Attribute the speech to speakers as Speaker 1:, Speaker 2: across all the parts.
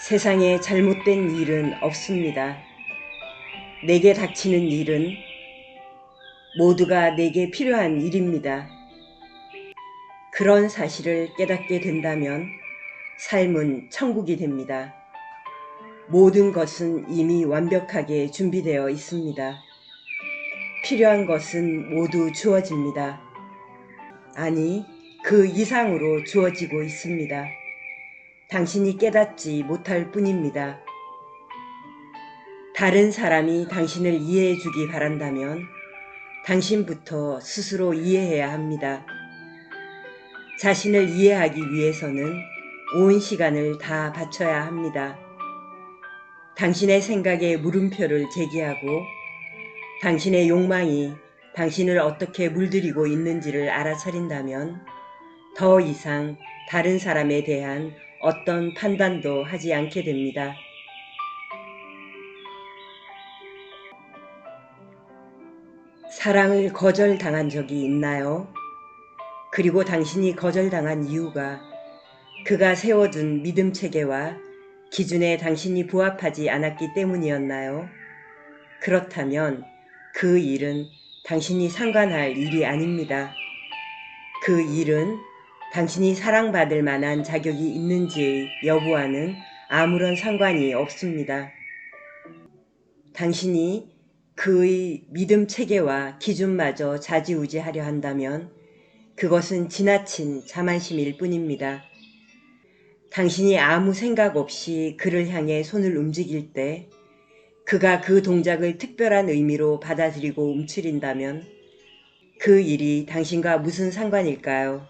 Speaker 1: 세상에 잘못된 일은 없습니다. 내게 닥치는 일은 모두가 내게 필요한 일입니다. 그런 사실을 깨닫게 된다면 삶은 천국이 됩니다. 모든 것은 이미 완벽하게 준비되어 있습니다. 필요한 것은 모두 주어집니다. 아니, 그 이상으로 주어지고 있습니다. 당신이 깨닫지 못할 뿐입니다. 다른 사람이 당신을 이해해 주기 바란다면 당신부터 스스로 이해해야 합니다. 자신을 이해하기 위해서는 온 시간을 다 바쳐야 합니다. 당신의 생각에 물음표를 제기하고 당신의 욕망이 당신을 어떻게 물들이고 있는지를 알아차린다면 더 이상 다른 사람에 대한 어떤 판단도 하지 않게 됩니다. 사랑을 거절당한 적이 있나요? 그리고 당신이 거절당한 이유가 그가 세워둔 믿음 체계와 기준에 당신이 부합하지 않았기 때문이었나요? 그렇다면 그 일은 당신이 상관할 일이 아닙니다. 그 일은 당신이 사랑받을 만한 자격이 있는지의 여부와는 아무런 상관이 없습니다. 당신이 그의 믿음 체계와 기준마저 좌지우지하려 한다면 그것은 지나친 자만심일 뿐입니다. 당신이 아무 생각 없이 그를 향해 손을 움직일 때 그가 그 동작을 특별한 의미로 받아들이고 움츠린다면 그 일이 당신과 무슨 상관일까요?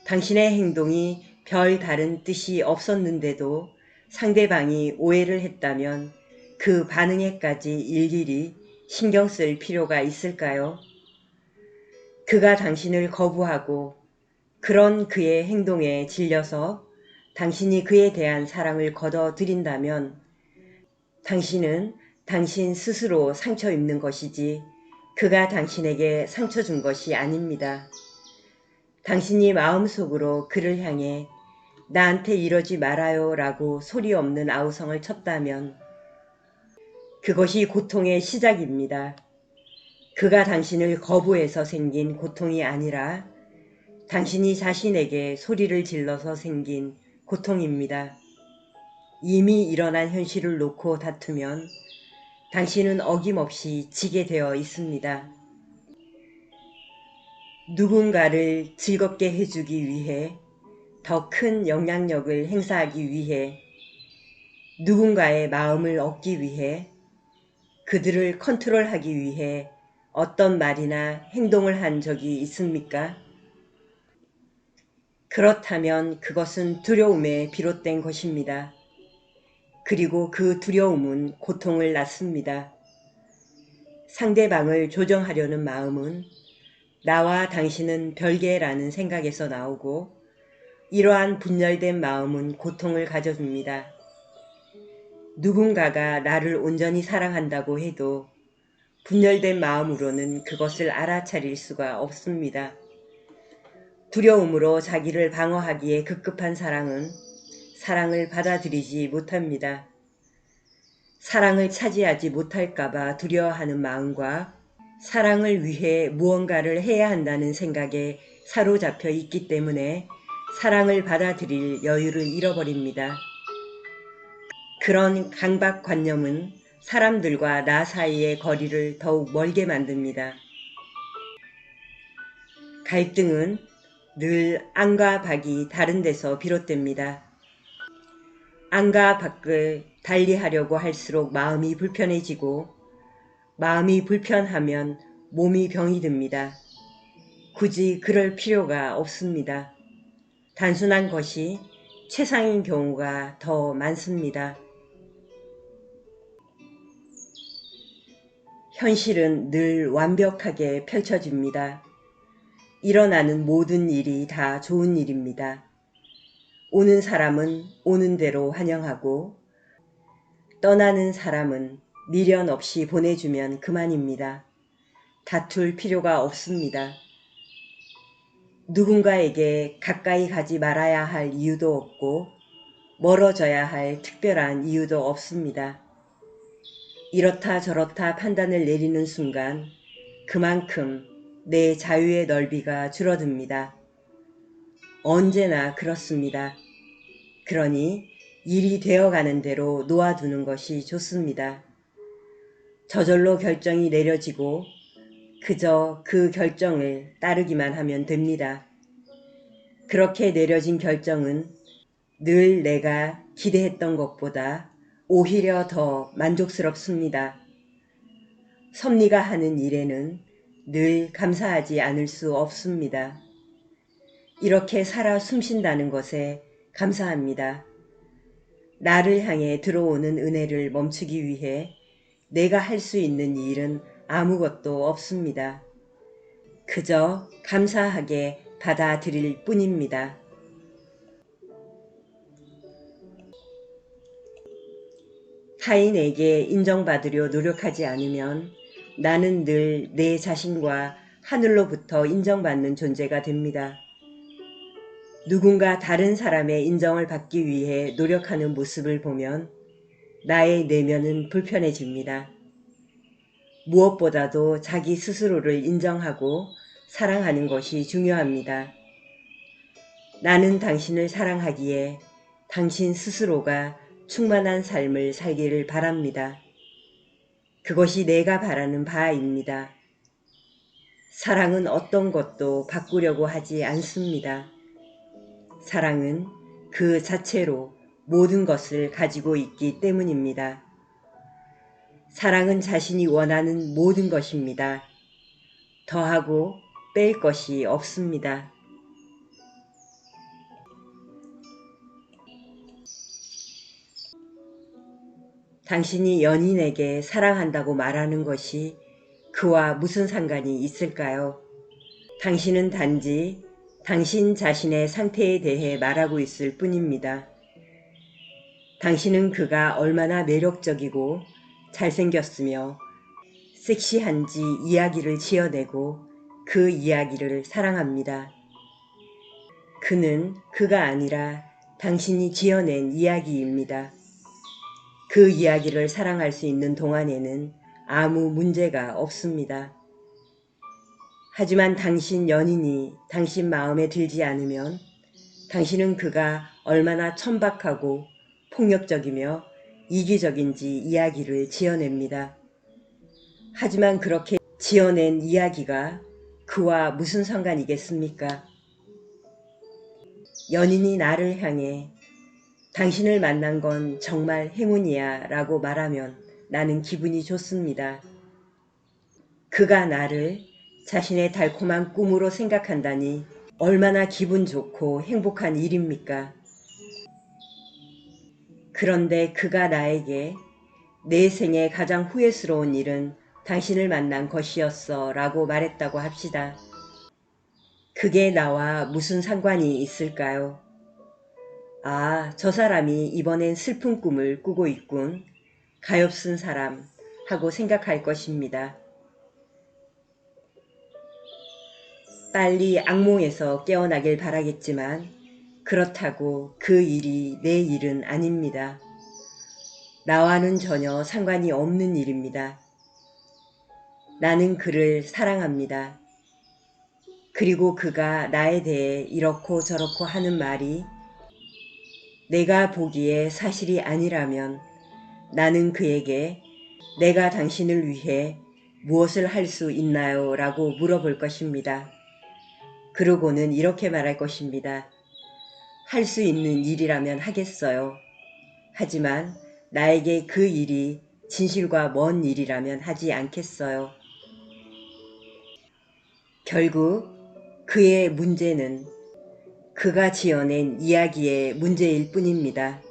Speaker 1: 당신의 행동이 별 다른 뜻이 없었는데도 상대방이 오해를 했다면 그 반응에까지 일일이 신경 쓸 필요가 있을까요? 그가 당신을 거부하고 그런 그의 행동에 질려서 당신이 그에 대한 사랑을 거둬들인다면 당신은 당신 스스로 상처 입는 것이지 그가 당신에게 상처 준 것이 아닙니다. 당신이 마음속으로 그를 향해 나한테 이러지 말아요 라고 소리 없는 아우성을 쳤다면 그것이 고통의 시작입니다. 그가 당신을 거부해서 생긴 고통이 아니라 당신이 자신에게 소리를 질러서 생긴 고통입니다. 이미 일어난 현실을 놓고 다투면 당신은 어김없이 지게 되어 있습니다. 누군가를 즐겁게 해주기 위해, 더 큰 영향력을 행사하기 위해, 누군가의 마음을 얻기 위해, 그들을 컨트롤하기 위해 어떤 말이나 행동을 한 적이 있습니까? 그렇다면 그것은 두려움에 비롯된 것입니다. 그리고 그 두려움은 고통을 낳습니다. 상대방을 조정하려는 마음은 나와 당신은 별개라는 생각에서 나오고 이러한 분열된 마음은 고통을 가져줍니다. 누군가가 나를 온전히 사랑한다고 해도 분열된 마음으로는 그것을 알아차릴 수가 없습니다. 두려움으로 자기를 방어하기에 급급한 사랑은 사랑을 받아들이지 못합니다. 사랑을 차지하지 못할까봐 두려워하는 마음과 사랑을 위해 무언가를 해야 한다는 생각에 사로잡혀 있기 때문에 사랑을 받아들일 여유를 잃어버립니다. 그런 강박관념은 사람들과 나 사이의 거리를 더욱 멀게 만듭니다. 갈등은 늘 안과 밖이 다른 데서 비롯됩니다. 안과 밖을 달리하려고 할수록 마음이 불편해지고 마음이 불편하면 몸이 병이 듭니다. 굳이 그럴 필요가 없습니다. 단순한 것이 최상인 경우가 더 많습니다. 현실은 늘 완벽하게 펼쳐집니다. 일어나는 모든 일이 다 좋은 일입니다. 오는 사람은 오는 대로 환영하고 떠나는 사람은 미련 없이 보내주면 그만입니다. 다툴 필요가 없습니다. 누군가에게 가까이 가지 말아야 할 이유도 없고 멀어져야 할 특별한 이유도 없습니다. 이렇다 저렇다 판단을 내리는 순간 그만큼 내 자유의 넓이가 줄어듭니다. 언제나 그렇습니다. 그러니 일이 되어가는 대로 놓아두는 것이 좋습니다. 저절로 결정이 내려지고 그저 그 결정을 따르기만 하면 됩니다. 그렇게 내려진 결정은 늘 내가 기대했던 것보다 오히려 더 만족스럽습니다. 섭리가 하는 일에는 늘 감사하지 않을 수 없습니다. 이렇게 살아 숨쉰다는 것에 감사합니다. 나를 향해 들어오는 은혜를 멈추기 위해 내가 할 수 있는 일은 아무것도 없습니다. 그저 감사하게 받아들일 뿐입니다. 타인에게 인정받으려 노력하지 않으면 나는 늘 내 자신과 하늘로부터 인정받는 존재가 됩니다. 누군가 다른 사람의 인정을 받기 위해 노력하는 모습을 보면 나의 내면은 불편해집니다. 무엇보다도 자기 스스로를 인정하고 사랑하는 것이 중요합니다. 나는 당신을 사랑하기에 당신 스스로가 충만한 삶을 살기를 바랍니다. 그것이 내가 바라는 바입니다. 사랑은 어떤 것도 바꾸려고 하지 않습니다. 사랑은 그 자체로 모든 것을 가지고 있기 때문입니다. 사랑은 자신이 원하는 모든 것입니다. 더하고 뺄 것이 없습니다. 당신이 연인에게 사랑한다고 말하는 것이 그와 무슨 상관이 있을까요? 당신은 단지 당신 자신의 상태에 대해 말하고 있을 뿐입니다. 당신은 그가 얼마나 매력적이고 잘생겼으며 섹시한지 이야기를 지어내고 그 이야기를 사랑합니다. 그는 그가 아니라 당신이 지어낸 이야기입니다. 그 이야기를 사랑할 수 있는 동안에는 아무 문제가 없습니다. 하지만 당신 연인이 당신 마음에 들지 않으면 당신은 그가 얼마나 천박하고 폭력적이며 이기적인지 이야기를 지어냅니다. 하지만 그렇게 지어낸 이야기가 그와 무슨 상관이겠습니까? 연인이 나를 향해 당신을 만난 건 정말 행운이야 라고 말하면 나는 기분이 좋습니다. 그가 나를 자신의 달콤한 꿈으로 생각한다니 얼마나 기분 좋고 행복한 일입니까? 그런데 그가 나에게 내 생에 가장 후회스러운 일은 당신을 만난 것이었어 라고 말했다고 합시다. 그게 나와 무슨 상관이 있을까요? 아, 저 사람이 이번엔 슬픈 꿈을 꾸고 있군. 가엾은 사람 하고 생각할 것입니다. 빨리 악몽에서 깨어나길 바라겠지만 그렇다고 그 일이 내 일은 아닙니다. 나와는 전혀 상관이 없는 일입니다. 나는 그를 사랑합니다. 그리고 그가 나에 대해 이렇고 저렇고 하는 말이 내가 보기에 사실이 아니라면 나는 그에게 내가 당신을 위해 무엇을 할 수 있나요? 라고 물어볼 것입니다. 그러고는 이렇게 말할 것입니다. 할 수 있는 일이라면 하겠어요. 하지만 나에게 그 일이 진실과 먼 일이라면 하지 않겠어요. 결국 그의 문제는 그가 지어낸 이야기의 문제일 뿐입니다.